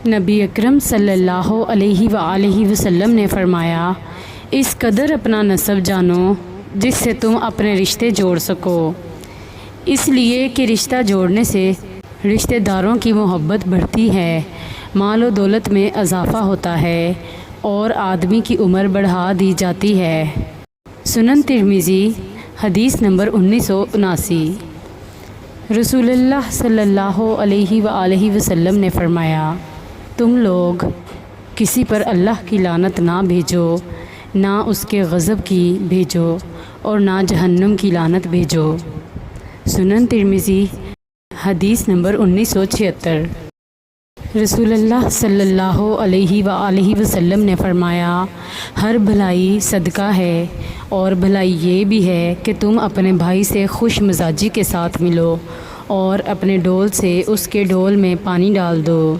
نبی اکرم صلی اللہ علیہ وآلہ وسلم نے فرمایا، اس قدر اپنا نسب جانو جس سے تم اپنے رشتے جوڑ سکو، اس لیے کہ رشتہ جوڑنے سے رشتہ داروں کی محبت بڑھتی ہے، مال و دولت میں اضافہ ہوتا ہے اور آدمی کی عمر بڑھا دی جاتی ہے۔ سنن ترمذی حدیث نمبر 1979۔ رسول اللہ صلی اللہ علیہ وآلہ وسلم نے فرمایا، تم لوگ کسی پر اللہ کی لعنت نہ بھیجو، نہ اس کے غضب کی بھیجو اور نہ جہنم کی لعنت بھیجو۔ سنن ترمذی حدیث نمبر 1976۔ رسول اللہ صلی اللہ علیہ وآلہ وسلم نے فرمایا، ہر بھلائی صدقہ ہے، اور بھلائی یہ بھی ہے کہ تم اپنے بھائی سے خوش مزاجی کے ساتھ ملو اور اپنے ڈول سے اس کے ڈول میں پانی ڈال دو۔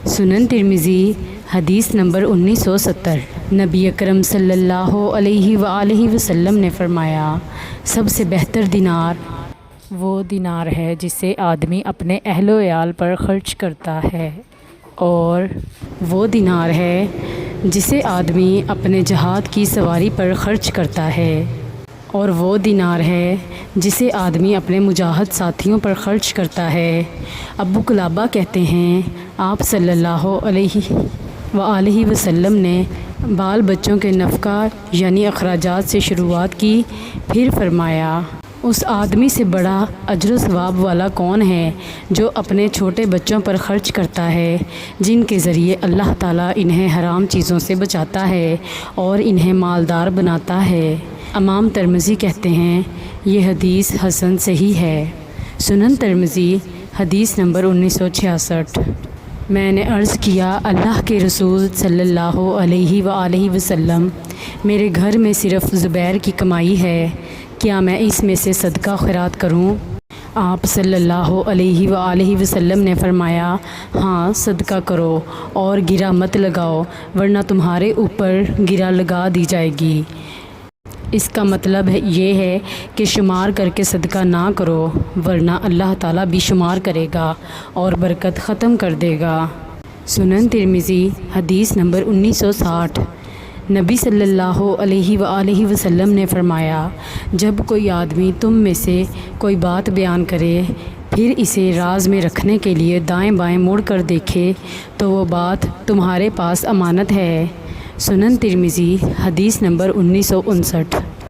سنن ترمذی حدیث نمبر 1970۔ نبی اکرم صلی اللہ علیہ وآلہ وسلم نے فرمایا، سب سے بہتر دینار وہ دینار ہے جسے آدمی اپنے اہل و عیال پر خرچ کرتا ہے، اور وہ دینار ہے جسے آدمی اپنے جہاد کی سواری پر خرچ کرتا ہے، اور وہ دینار ہے جسے آدمی اپنے مجاہد ساتھیوں پر خرچ کرتا ہے۔ ابو قلابہ کہتے ہیں، آپ صلی اللہ علیہ وآلہ وسلم نے بال بچوں کے نفقہ یعنی اخراجات سے شروعات کی، پھر فرمایا، اس آدمی سے بڑا اجر و ثواب والا کون ہے جو اپنے چھوٹے بچوں پر خرچ کرتا ہے، جن کے ذریعے اللہ تعالیٰ انہیں حرام چیزوں سے بچاتا ہے اور انہیں مالدار بناتا ہے۔ امام ترمذی کہتے ہیں، یہ حدیث حسن صحیح ہے۔ سنن ترمذی حدیث نمبر 1966۔ میں نے عرض کیا، اللہ کے رسول صلی اللہ علیہ وآلہ وسلم، میرے گھر میں صرف زبیر کی کمائی ہے، کیا میں اس میں سے صدقہ خیرات کروں؟ آپ صلی اللہ علیہ وآلہ وسلم نے فرمایا، ہاں صدقہ کرو اور گرہ مت لگاؤ ورنہ تمہارے اوپر گرہ لگا دی جائے گی۔ اس کا مطلب یہ ہے کہ شمار کر کے صدقہ نہ کرو ورنہ اللہ تعالیٰ بھی شمار کرے گا اور برکت ختم کر دے گا۔ سنن ترمذی حدیث نمبر 1960۔ نبی صلی اللہ علیہ وآلہ وسلم نے فرمایا، جب کوئی آدمی تم میں سے کوئی بات بیان کرے پھر اسے راز میں رکھنے کے لیے دائیں بائیں مڑ کر دیکھے تو وہ بات تمہارے پاس امانت ہے۔ سنن ترمذی حدیث نمبر 1959۔